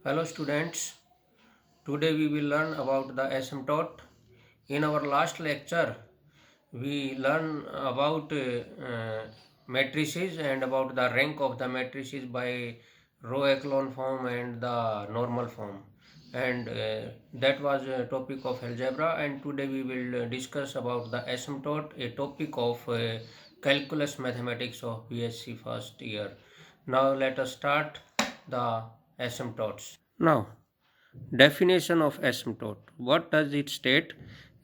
Hello students, today we will learn about the asymptote. In our last lecture, we learn about matrices and about the rank of the matrices by row echelon form and the normal form. And that was a topic of algebra, and today we will discuss about the asymptote, a topic of calculus mathematics of BSc first year. Now let us start the asymptotes. Now, definition of asymptote. What does it state?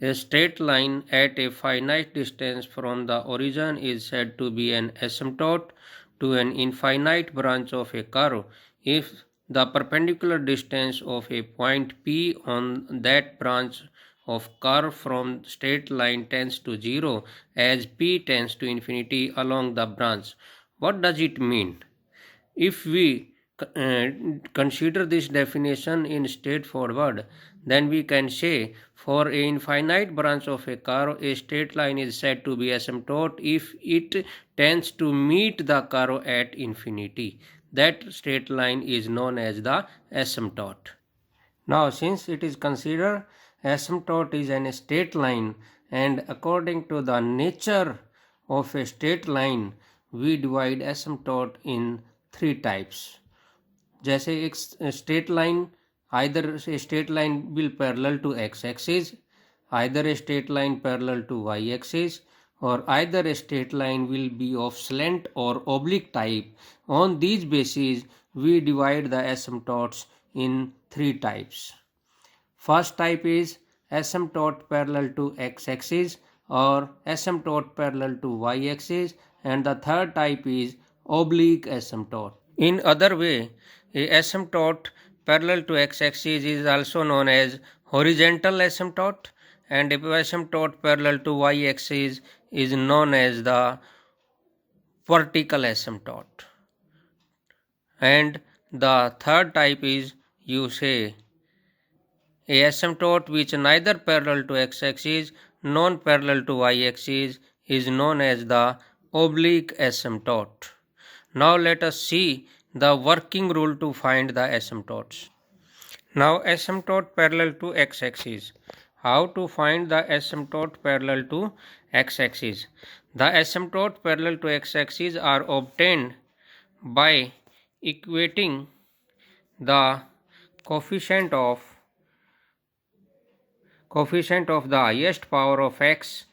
A straight line at a finite distance from the origin is said to be an asymptote to an infinite branch of a curve if the perpendicular distance of a point P on that branch of curve from straight line tends to 0 as P tends to infinity along the branch. What does it mean? If we consider this definition in straightforward, then we can say for a infinite branch of a curve, a straight line is said to be asymptote if it tends to meet the curve at infinity. That straight line is known as the asymptote. Now, since it is considered asymptote is an straight line, and according to the nature of a straight line, we divide asymptote in three types. जैसे एक straight line either a straight line will parallel to x axis, either a straight line parallel to y axis, or either a straight line will be of slant or oblique type. On these bases, we divide the asymptotes in three types. First type is asymptote parallel to x-axis or asymptote parallel to y-axis, and the third type is oblique asymptote. In other way, a asymptote parallel to x-axis is also known as horizontal asymptote, and a asymptote parallel to y-axis is known as the vertical asymptote. And the third type is, you say, a asymptote which neither parallel to x-axis nor parallel to y-axis is known as the oblique asymptote. Now let us see the working rule to find the asymptotes. Now asymptote parallel to x-axis. How to find the asymptote parallel to x-axis? The asymptote parallel to x-axis are obtained by equating the coefficient of the highest power of x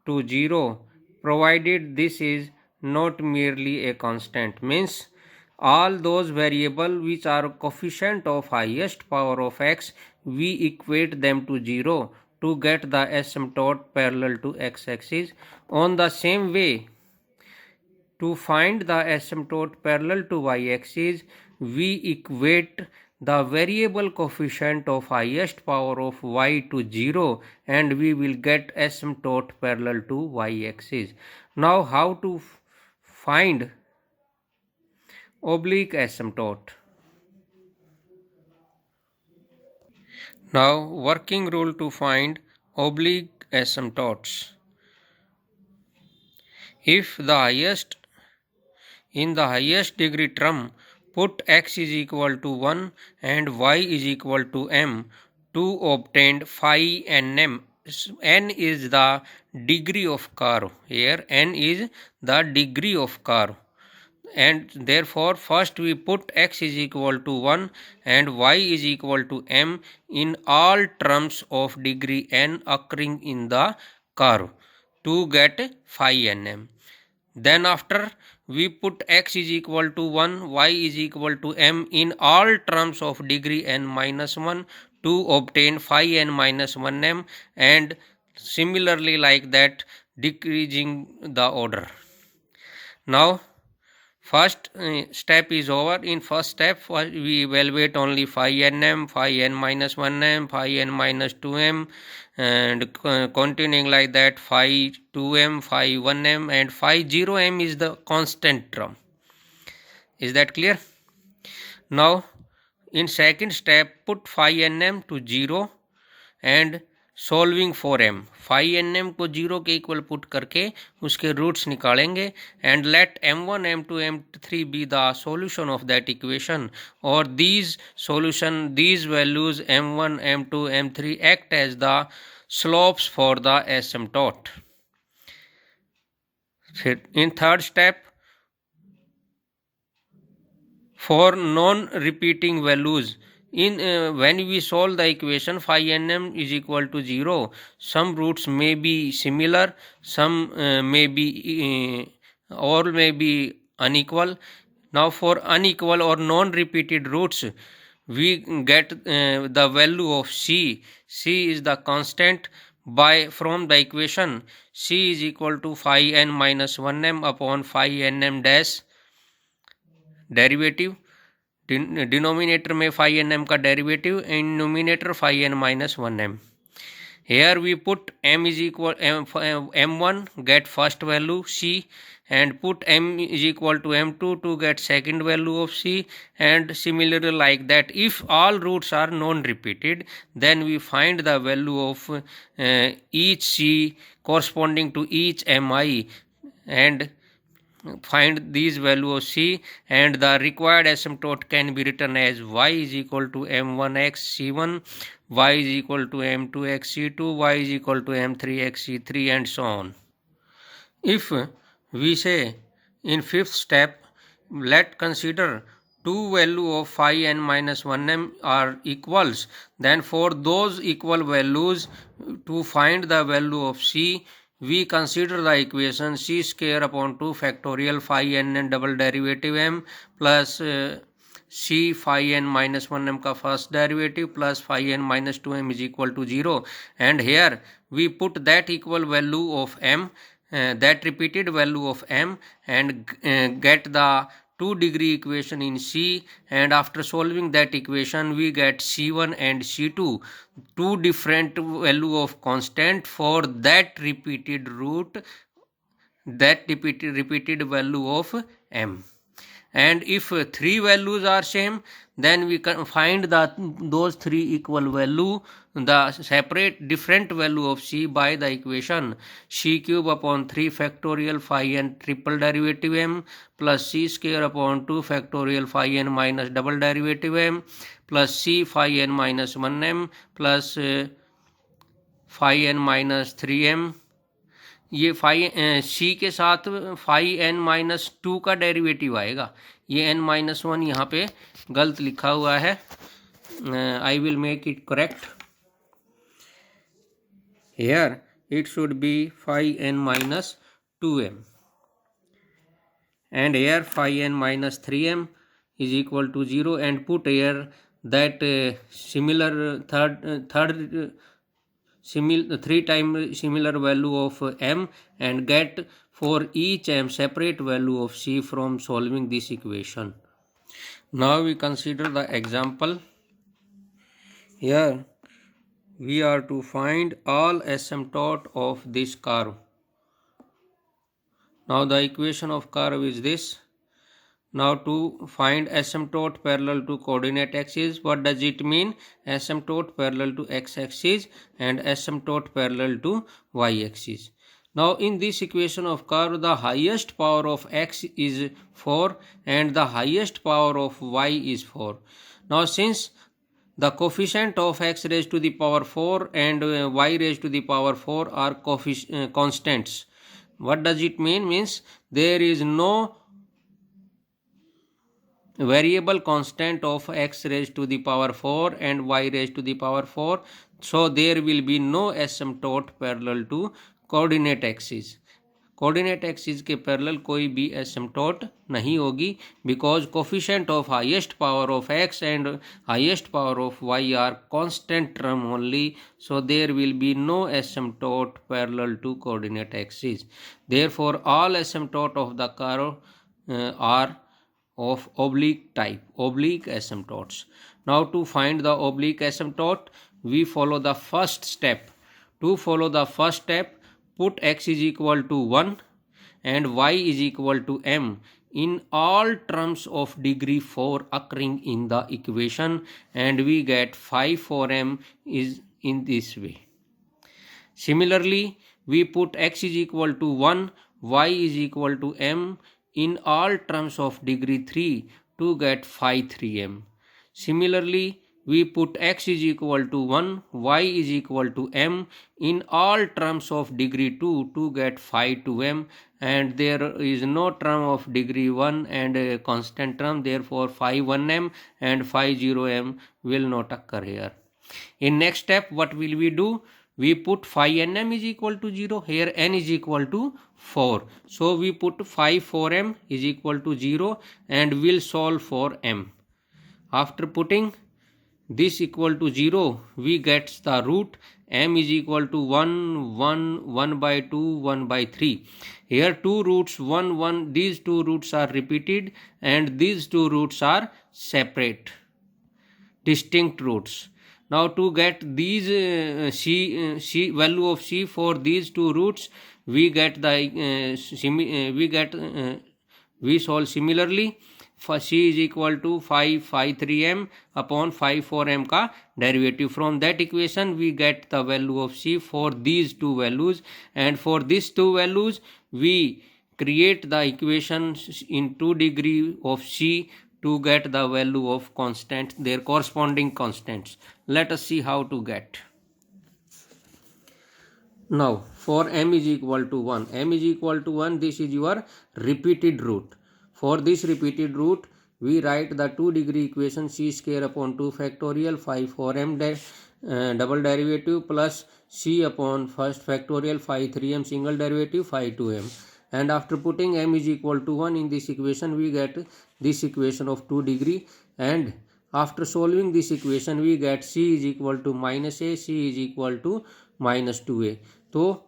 to 0, provided this is not merely a constant. Means all those variables which are coefficient of highest power of x, we equate them to 0 to get the asymptote parallel to x-axis. On the same way, to find the asymptote parallel to y-axis, we equate the variable coefficient of highest power of y to 0, and we will get asymptote parallel to y-axis. Now how to find oblique asymptote? Now working rule to find oblique asymptotes. If the highest in the highest degree term, put x is equal to 1 and y is equal to m to obtain phi nm. N is the degree of curve. Here n is the degree of curve, and therefore first we put x is equal to 1 and y is equal to m in all terms of degree n occurring in the curve to get phi nm. Then after we put x is equal to 1, y is equal to m in all terms of degree n minus 1 to obtain phi n minus 1m, and similarly like that decreasing the order. Now first step is over. In first step we evaluate only phi nm, phi n minus 1m, phi n minus 2m, and continuing like that phi 2m, phi 1m, and phi 0m is the constant term. Is that clear? Now in second step put phi nm to 0 and solving for m, phi n m को 0 के equal put करके उसके roots निकालेंगे and let m1 m2 m3 be the solution of that equation और these values m1 m2 m3 act as the slopes for the asymptote. In third step, for non-repeating values, when we solve the equation phi nm is equal to 0, some roots may be similar, some may be or may be unequal. Now for unequal or non-repeated roots, we get the value of c. C is the constant. From the equation, c is equal to phi n minus 1m upon phi nm dash derivative, denominator में phi n m का derivative and numerator phi n minus 1m. Here we put m is equal m1 get first value c and put m is equal to m2 to get second value of c, and similarly like that. If all roots are non-repeated, then we find the value of each c corresponding to each mi and find these value of c, and the required asymptote can be written as y is equal to m1x c1, y is equal to m2x c2, y is equal to m3x c3, and so on. If we say in fifth step, let consider two value of phi n minus 1m are equals, then for those equal values, to find the value of c, we consider the equation c square upon 2 factorial phi n and double derivative m plus c phi n minus 1m का first derivative plus phi n minus 2m is equal to 0, and here we put that equal value of m, that repeated value of m, and get the 2-degree equation in C, and after solving that equation we get C1 and C2, two different value of constant for that repeated root, that repeated value of m. And if three values are same, then we can find those three equal value, the separate different value of c by the equation c cube upon 3 factorial phi n triple derivative m plus c square upon 2 factorial phi n minus double derivative m plus c phi n minus 1m plus phi n minus 3m. ये phi सी के साथ phi n minus 2 का derivative आएगा. ये N minus 1 यहाँ पे गलत लिखा हुआ है. I will make it correct. Here it should be phi n minus 2m and here phi n minus 3m is equal to 0, and put here that similar three times similar value of m, and get for each m separate value of c from solving this equation. Now we consider the example. Here we are to find all asymptote of this curve. Now the equation of curve is this. Now to find asymptote parallel to coordinate axis, what does it mean? Asymptote parallel to x-axis and asymptote parallel to y-axis. Now in this equation of curve, the highest power of x is 4 and the highest power of y is 4. Now since the coefficient of x raised to the power 4 and y raised to the power 4 are constants. What does it mean? Means there is no variable constant of x raised to the power 4 and y raised to the power 4, so there will be no asymptote parallel to coordinate axis. Coordinate axis के parallel कोई भी asymptote नहीं होगी, because coefficient of highest power of x and highest power of y are constant term only, so there will be no asymptote parallel to coordinate axis. Therefore all asymptote of the curve are of oblique type, oblique asymptotes. Now to find the oblique asymptote, we follow the first step. To follow the first step, put x is equal to 1 and y is equal to m in all terms of degree 4 occurring in the equation, and we get phi 4m is in this way. Similarly, we put x is equal to 1, y is equal to m in all terms of degree 3 to get phi 3m. Similarly, we put x is equal to 1, y is equal to m in all terms of degree 2 to get phi 2m, and there is no term of degree 1 and a constant term, therefore phi 1m and phi 0m will not occur here. In next step, what will we do? We put phi nm is equal to 0. Here n is equal to 4. So we put phi 4m is equal to 0 and will solve for m. After putting this equal to 0, we get the root m is equal to 1, 1, 1 by 2, 1 by 3. Here two roots 1, 1, these two roots are repeated and these two roots are separate, distinct roots. Now to get these c value of c for these two roots, we get the we solve similarly. For c is equal to phi 3m upon phi 4m का derivative. From that equation we get the value of c for these two values, and for these two values we create the equation in 2 degree of c to get the value of constant, their corresponding constants. Let us see how to get. Now for m is equal to 1, m is equal to 1, this is your repeated root. For this repeated root, we write the 2 degree equation c square upon 2 factorial phi 4m double derivative plus c upon first factorial phi 3m single derivative phi 2m. And after putting m is equal to 1 in this equation, we get this equation of 2 degree, and after solving this equation we get c is equal to minus a, c is equal to minus 2a. तो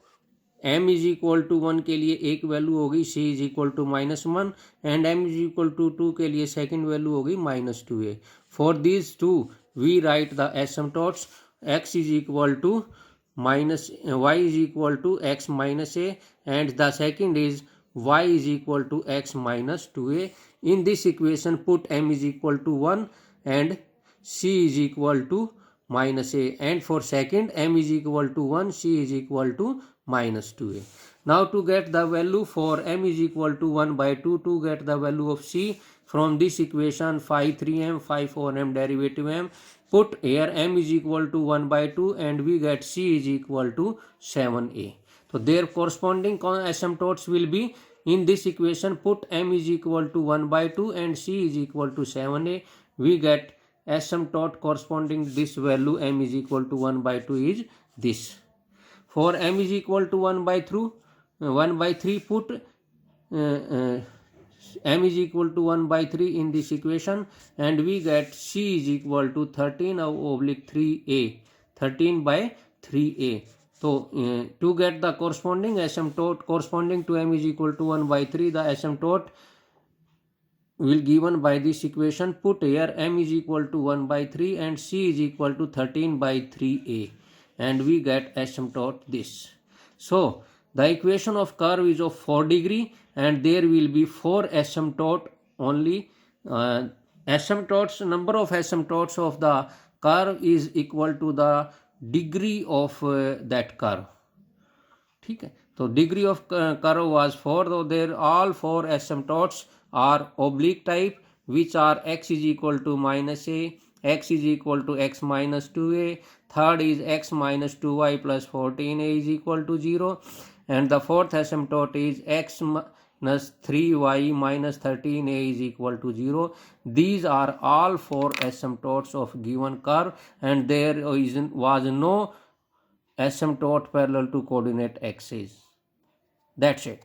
m is equal to 1 के लिए एक value होगी c is equal to -1 and m is equal to 2 के लिए second value होगी -2a. For these two we write the asymptotes x इज equal टू minus y is equal to x minus a, and the second is y is equal to x minus 2a. In this equation put m is equal to 1 and c is equal to minus a, and for second m is equal to 1, c is equal to minus 2a. Now to get the value for m is equal to 1 by 2, to get the value of c from this equation phi 3m, phi 4m derivative m, put here m is equal to 1 by 2 and we get c is equal to 7a. So their corresponding asymptotes will be, in this equation put m is equal to 1 by 2 and c is equal to 7a. We get asymptote corresponding this value m is equal to 1 by 2 is this. For m is equal to 1 by 3, put m is equal to 1 by 3 in this equation and we get c is equal to 13 oblique 3a, 13 by 3a. So to get the corresponding asymptote corresponding to m is equal to 1 by 3, the asymptote will given by this equation. Put here m is equal to 1 by 3 and c is equal to 13 by 3a, and we get asymptote this. So the equation of curve is of 4 degree and there will be 4 asymptote only. Asymptotes, number of asymptotes of the curve is equal to the degree of that curve. ठीक है, तो degree of curve was 4, so there all 4 asymptotes are oblique type, which are x is equal to minus a, x is equal to x minus 2a, third is x minus 2y plus 14a is equal to 0, and the fourth asymptote is x minus 3y minus 13a is equal to 0. These are all 4 asymptotes of given curve, and there was no asymptote parallel to coordinate axis. That's it.